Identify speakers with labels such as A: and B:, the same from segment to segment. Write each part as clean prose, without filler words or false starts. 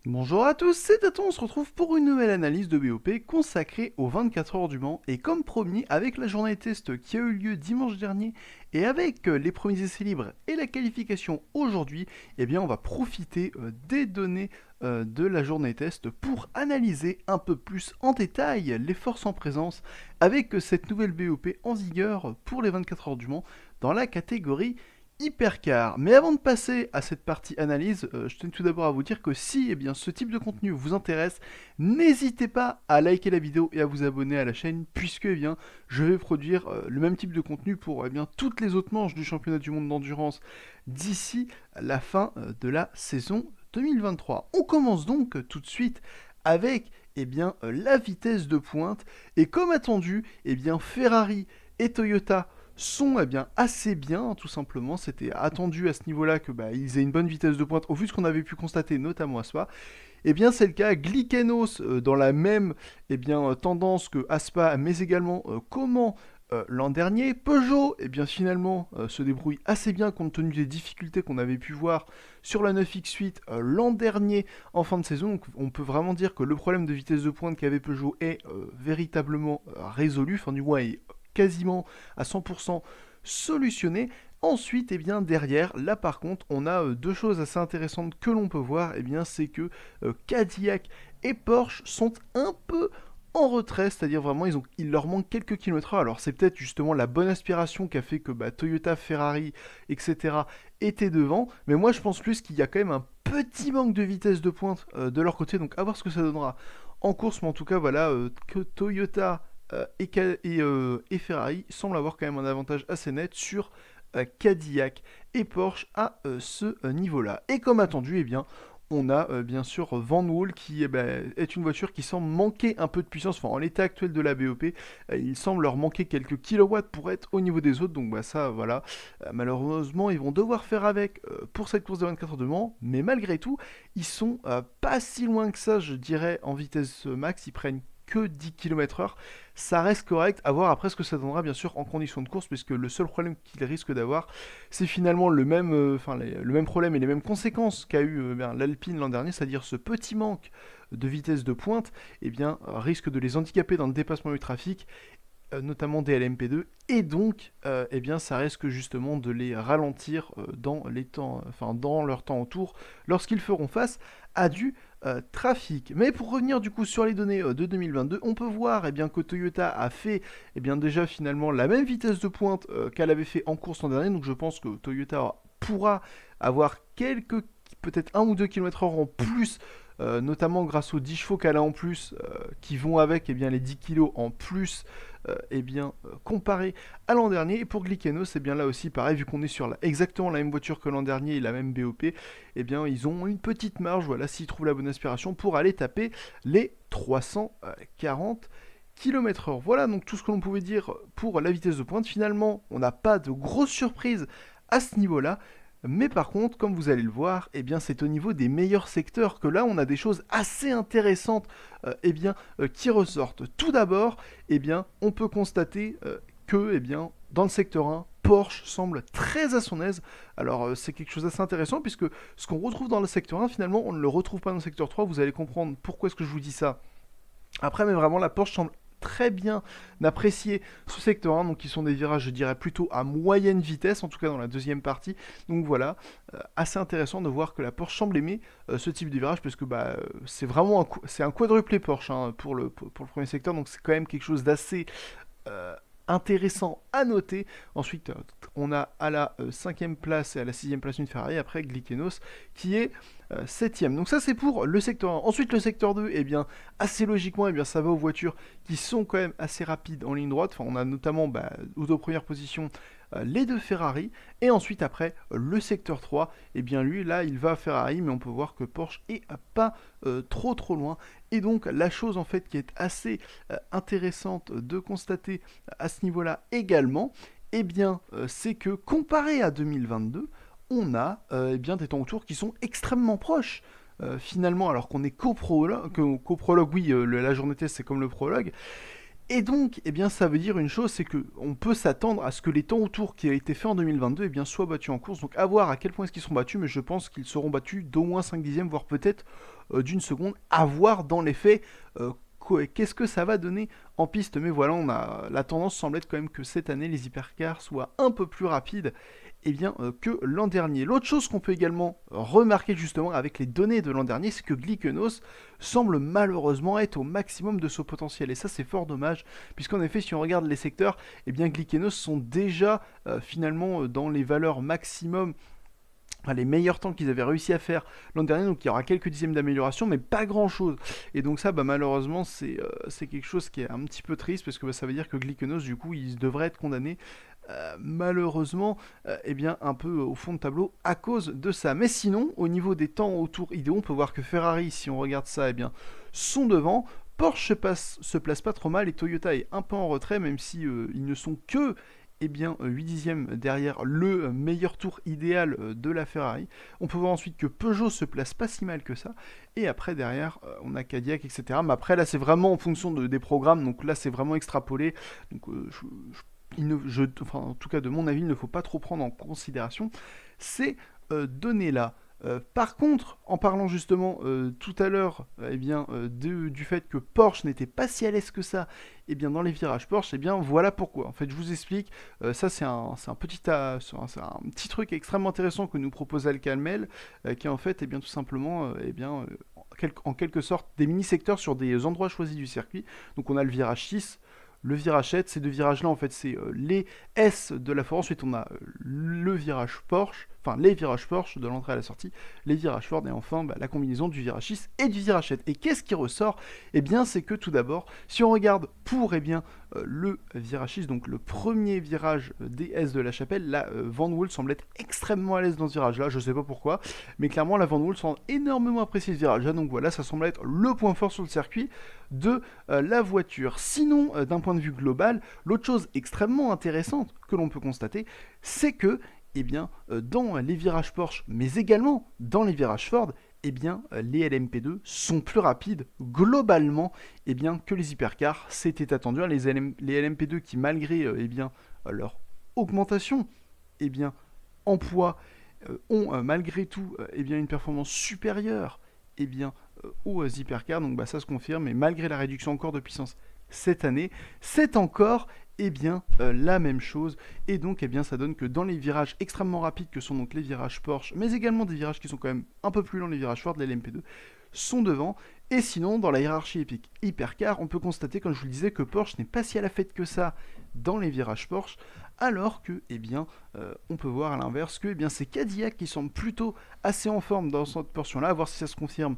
A: Bonjour à tous, c'est Taton, on se retrouve pour une nouvelle analyse de BOP consacrée aux 24 heures du Mans. Et comme promis, avec la journée test qui a eu lieu dimanche dernier et avec les premiers essais libres et la qualification aujourd'hui, eh bien on va profiter des données de la journée test pour analyser un peu plus en détail les forces en présence avec cette nouvelle BOP en vigueur pour les 24 heures du Mans dans la catégorie Hypercar. Mais avant de passer à cette partie analyse, je tenais tout d'abord à vous dire que si ce type de contenu vous intéresse, n'hésitez pas à liker la vidéo et à vous abonner à la chaîne, puisque je vais produire le même type de contenu pour toutes les autres manches du championnat du monde d'endurance d'ici la fin de la saison 2023. On commence donc tout de suite avec la vitesse de pointe, et comme attendu, Ferrari et Toyota sont assez bien, tout simplement. C'était attendu à ce niveau-là que ils aient une bonne vitesse de pointe, au vu de ce qu'on avait pu constater, notamment à Spa. Eh bien, c'est le cas. Glickenos, dans la même tendance que Aspa, mais également comment l'an dernier. Peugeot, finalement, se débrouille assez bien compte tenu des difficultés qu'on avait pu voir sur la 9X8 l'an dernier en fin de saison. Donc, on peut vraiment dire que le problème de vitesse de pointe qu'avait Peugeot est véritablement résolu, enfin du moins est quasiment à 100% solutionné. Ensuite, derrière, là par contre, on a deux choses assez intéressantes que l'on peut voir. C'est que Cadillac et Porsche sont un peu en retrait, c'est-à-dire vraiment il leur manque quelques kilomètres heure. Alors c'est peut-être justement la bonne aspiration qui a fait que Toyota, Ferrari, etc. étaient devant, mais moi je pense plus qu'il y a quand même un petit manque de vitesse de pointe de leur côté, donc à voir ce que ça donnera en course, mais en tout cas voilà, que Toyota et Ferrari semblent avoir quand même un avantage assez net sur Cadillac et Porsche à ce niveau-là. Et comme attendu, on a bien sûr Van Wall qui est une voiture qui semble manquer un peu de puissance. Enfin, en l'état actuel de la BOP, il semble leur manquer quelques kilowatts pour être au niveau des autres. Donc ça, voilà. Malheureusement, ils vont devoir faire avec pour cette course de 24 heures de Mans. Mais malgré tout, ils sont pas si loin que ça, je dirais, en vitesse max. Ils prennent que 10 km/h. Ça reste correct, à voir après ce que ça donnera bien sûr en conditions de course, puisque le seul problème qu'il risque d'avoir, c'est finalement le même problème et les mêmes conséquences qu'a eu l'Alpine l'an dernier, c'est-à-dire ce petit manque de vitesse de pointe, risque de les handicaper dans le dépassement du trafic, notamment des LMP2, et donc ça risque justement de les ralentir dans les temps, dans leur temps autour lorsqu'ils feront face à du trafic. Mais pour revenir du coup sur les données de 2022, on peut voir que Toyota a fait déjà finalement la même vitesse de pointe qu'elle avait fait en course l'an dernier, donc je pense que Toyota pourra avoir quelques, peut-être 1 ou 2 km/h en plus, notamment grâce aux 10 chevaux qu'elle a en plus, qui vont avec les 10 kg en plus, comparé à l'an dernier. Et pour Glickenos, c'est bien là aussi pareil, vu qu'on est sur exactement la même voiture que l'an dernier et la même BOP, ils ont une petite marge, voilà, s'ils trouvent la bonne aspiration, pour aller taper les 340 km/h. Voilà donc tout ce que l'on pouvait dire pour la vitesse de pointe. Finalement, on n'a pas de grosses surprises à ce niveau-là. Mais par contre, comme vous allez le voir, c'est au niveau des meilleurs secteurs que là, on a des choses assez intéressantes qui ressortent. Tout d'abord, on peut constater que dans le secteur 1, Porsche semble très à son aise. Alors c'est quelque chose d'assez intéressant, puisque ce qu'on retrouve dans le secteur 1, finalement, on ne le retrouve pas dans le secteur 3. Vous allez comprendre pourquoi est-ce que je vous dis ça après, mais vraiment, la Porsche semble très bien apprécier ce secteur 1, donc ils sont des virages, je dirais, plutôt à moyenne vitesse, en tout cas dans la deuxième partie. Donc voilà, assez intéressant de voir que la Porsche semble aimer ce type de virage, parce que c'est vraiment c'est un quadruplé Porsche hein, pour le premier secteur, donc c'est quand même quelque chose d'assez intéressant à noter. Ensuite, on a à la 5e place et à la 6e place une Ferrari, après Glickenos qui est 7e. Donc ça c'est pour le secteur 1. Ensuite le secteur 2, assez logiquement, ça va aux voitures qui sont quand même assez rapides en ligne droite. Enfin, on a notamment aux premières positions les deux Ferrari. Et ensuite après le secteur 3, lui là il va à Ferrari, mais on peut voir que Porsche est pas trop loin. Et donc la chose en fait qui est assez intéressante de constater à ce niveau-là également, c'est que comparé à 2022, on a des temps autour qui sont extrêmement proches. Finalement, alors qu'on est coprologue, oui, la journée test c'est comme le prologue, et donc, ça veut dire une chose, c'est qu'on peut s'attendre à ce que les temps autour qui a été fait en 2022 soient battus en course. Donc à voir à quel point est-ce qu'ils seront battus, mais je pense qu'ils seront battus d'au moins 5 dixièmes, voire peut-être d'une seconde, à voir dans les faits qu'est-ce que ça va donner en piste. Mais voilà, la tendance semble être quand même que cette année, les hypercars soient un peu plus rapides que l'an dernier. L'autre chose qu'on peut également remarquer justement avec les données de l'an dernier, c'est que Glykenos semble malheureusement être au maximum de son potentiel. Et ça, c'est fort dommage, puisqu'en effet, si on regarde les secteurs, Glykenos sont déjà finalement dans les valeurs maximum, les meilleurs temps qu'ils avaient réussi à faire l'an dernier, donc il y aura quelques dixièmes d'amélioration, mais pas grand chose. Et donc ça, malheureusement, c'est quelque chose qui est un petit peu triste, parce que ça veut dire que Glykenos, du coup, il devrait être condamné malheureusement, un peu au fond de tableau à cause de ça. Mais sinon, au niveau des temps autour idéaux, on peut voir que Ferrari, si on regarde ça, sont devant. Porsche se place pas trop mal et Toyota est un peu en retrait, même si ils ne sont que 8 dixièmes derrière le meilleur tour idéal de la Ferrari. On peut voir ensuite que Peugeot se place pas si mal que ça. Et après, derrière, on a Cadillac, etc. Mais après, là, c'est vraiment en fonction des programmes. Donc là, c'est vraiment extrapolé. Donc en tout cas de mon avis, il ne faut pas trop prendre en considération ces données-là. Par contre, en parlant justement tout à l'heure du fait que Porsche n'était pas si à l'aise que ça dans les virages Porsche, voilà pourquoi. En fait, je vous explique, ça c'est un petit truc extrêmement intéressant que nous propose Alcalmel, qui est en fait tout simplement en quelque sorte des mini-secteurs sur des endroits choisis du circuit. Donc on a le virage 6, le virage 7, ces deux virages-là, en fait, c'est les S de la force. Ensuite, on a le virage Porsche, enfin les virages Porsche de l'entrée à la sortie, les virages Ford, et enfin la combinaison du virage 6 et du virage 7. Et qu'est-ce qui ressort? C'est que tout d'abord, si on regarde pour le virage 6, donc le premier virage des S de la Chapelle, là, Van Wall semble être extrêmement à l'aise dans ce virage-là, je sais pas pourquoi, mais clairement, la Van Wall semble énormément apprécier ce virage-là, donc voilà, ça semble être le point fort sur le circuit de la voiture. Sinon, d'un point de vue global, l'autre chose extrêmement intéressante que l'on peut constater, c'est que dans les virages Porsche, mais également dans les virages Ford, les LMP2 sont plus rapides globalement que les hypercars. C'était attendu, les LMP2 qui, malgré leur augmentation en poids, ont malgré tout une performance supérieure aux hypercars. Donc ça se confirme, et malgré la réduction encore de puissance cette année, c'est encore la même chose. Et donc ça donne que dans les virages extrêmement rapides que sont donc les virages Porsche, mais également des virages qui sont quand même un peu plus lents, les virages Ford, les LMP2 sont devant. Et sinon, dans la hiérarchie épique hypercar, on peut constater, comme je vous le disais, que Porsche n'est pas si à la fête que ça dans les virages Porsche, alors que on peut voir à l'inverse que c'est Cadillac qui semble plutôt assez en forme dans cette portion-là, à voir si ça se confirme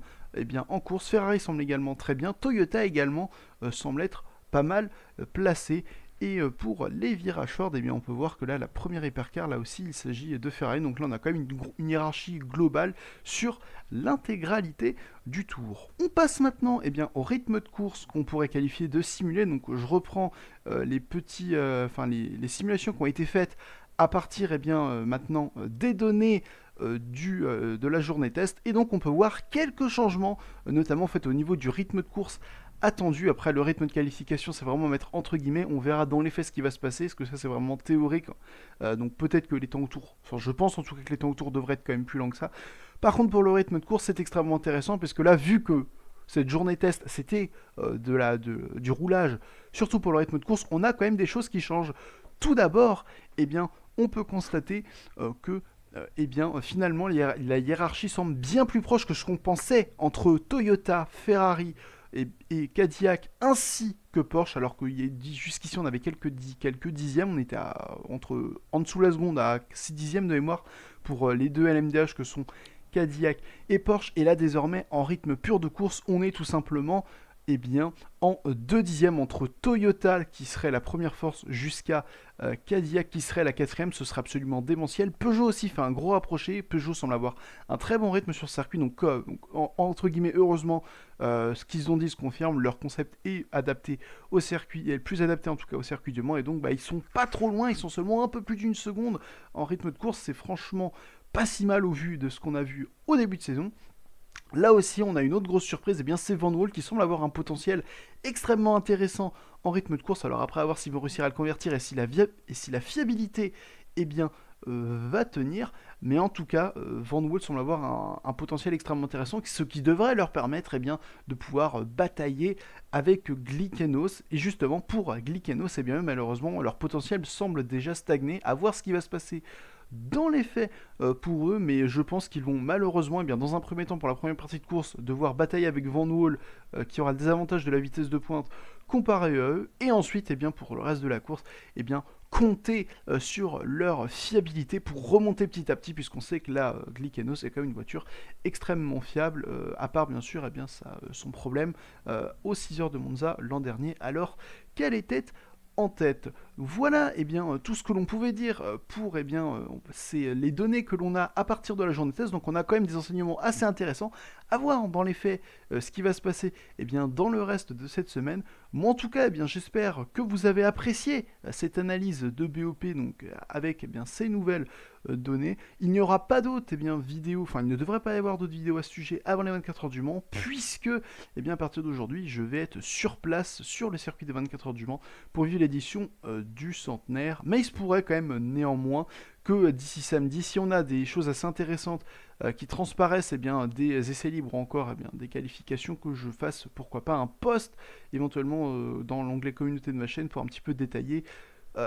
A: en course. Ferrari semble également très bien, Toyota également semble être pas mal placé. Et pour les virages Ford, on peut voir que là, la première hypercar, là aussi, il s'agit de Ferrari. Donc là, on a quand même une hiérarchie globale sur l'intégralité du tour. On passe maintenant au rythme de course qu'on pourrait qualifier de simulé. Donc je reprends les simulations qui ont été faites à partir maintenant des données de la journée test. Et donc on peut voir quelques changements, notamment en fait, au niveau du rythme de course attendu. Après, le rythme de qualification, c'est vraiment mettre entre guillemets, on verra dans les faits ce qui va se passer, parce que ça c'est vraiment théorique. Donc peut-être que les temps autour, je pense en tout cas que les temps autour devraient être quand même plus lents que ça. Par contre, pour le rythme de course, c'est extrêmement intéressant, parce que là, vu que cette journée test, c'était du roulage, surtout pour le rythme de course, on a quand même des choses qui changent. Tout d'abord, on peut constater que finalement, la hiérarchie semble bien plus proche que ce qu'on pensait entre Toyota, Ferrari et Cadillac ainsi que Porsche, alors que jusqu'ici on avait quelques dixièmes, on était en dessous de la seconde à 6 dixièmes de mémoire pour les deux LMDH que sont Cadillac et Porsche. Et là désormais, en rythme pur de course, on est tout simplement en 2 dixièmes entre Toyota qui serait la première force jusqu'à Cadillac qui serait la quatrième. Ce serait absolument démentiel. Peugeot aussi fait un gros rapproché. Peugeot semble avoir un très bon rythme sur le circuit, donc entre guillemets heureusement ce qu'ils ont dit se confirme. Leur concept est adapté au circuit, et le plus adapté en tout cas au circuit du Mans, et donc ils sont pas trop loin, ils sont seulement un peu plus d'une seconde en rythme de course. C'est franchement pas si mal au vu de ce qu'on a vu au début de saison. Là aussi, on a une autre grosse surprise, c'est Van Wall qui semble avoir un potentiel extrêmement intéressant en rythme de course. Alors après, à voir s'ils vont réussir à le convertir et si la fiabilité va tenir. Mais en tout cas, Van Wall semble avoir un potentiel extrêmement intéressant, ce qui devrait leur permettre de pouvoir batailler avec Glykenos. Et justement, pour Glykenos, malheureusement, leur potentiel semble déjà stagner. À voir ce qui va se passer dans les faits pour eux, mais je pense qu'ils vont malheureusement, dans un premier temps, pour la première partie de course, devoir batailler avec Van Wall, qui aura le désavantage de la vitesse de pointe comparé à eux, et ensuite, pour le reste de la course, compter sur leur fiabilité pour remonter petit à petit, puisqu'on sait que là, Glykenos est quand même une voiture extrêmement fiable, à part bien sûr son problème aux 6 heures de Monza l'an dernier, alors qu'elle était en tête. Voilà tout ce que l'on pouvait dire pour c'est les données que l'on a à partir de la journée de test. Donc on a quand même des enseignements assez intéressants à voir dans les faits ce qui va se passer dans le reste de cette semaine. Moi en tout cas j'espère que vous avez apprécié cette analyse de BOP donc avec ces nouvelles données. Il n'y aura pas d'autres vidéos, enfin il ne devrait pas y avoir d'autres vidéos à ce sujet avant les 24 heures du Mans, puisque à partir d'aujourd'hui je vais être sur place sur le circuit des 24 heures du Mans pour vivre l'édition du centenaire. Mais il se pourrait quand même néanmoins que d'ici samedi, si on a des choses assez intéressantes qui transparaissent, des essais libres ou encore des qualifications, que je fasse pourquoi pas un post éventuellement dans l'onglet communauté de ma chaîne pour un petit peu détailler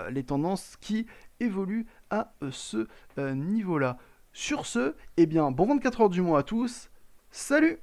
A: les tendances qui évoluent à ce niveau-là. Sur ce, bon 24 heures du Mans à tous, salut!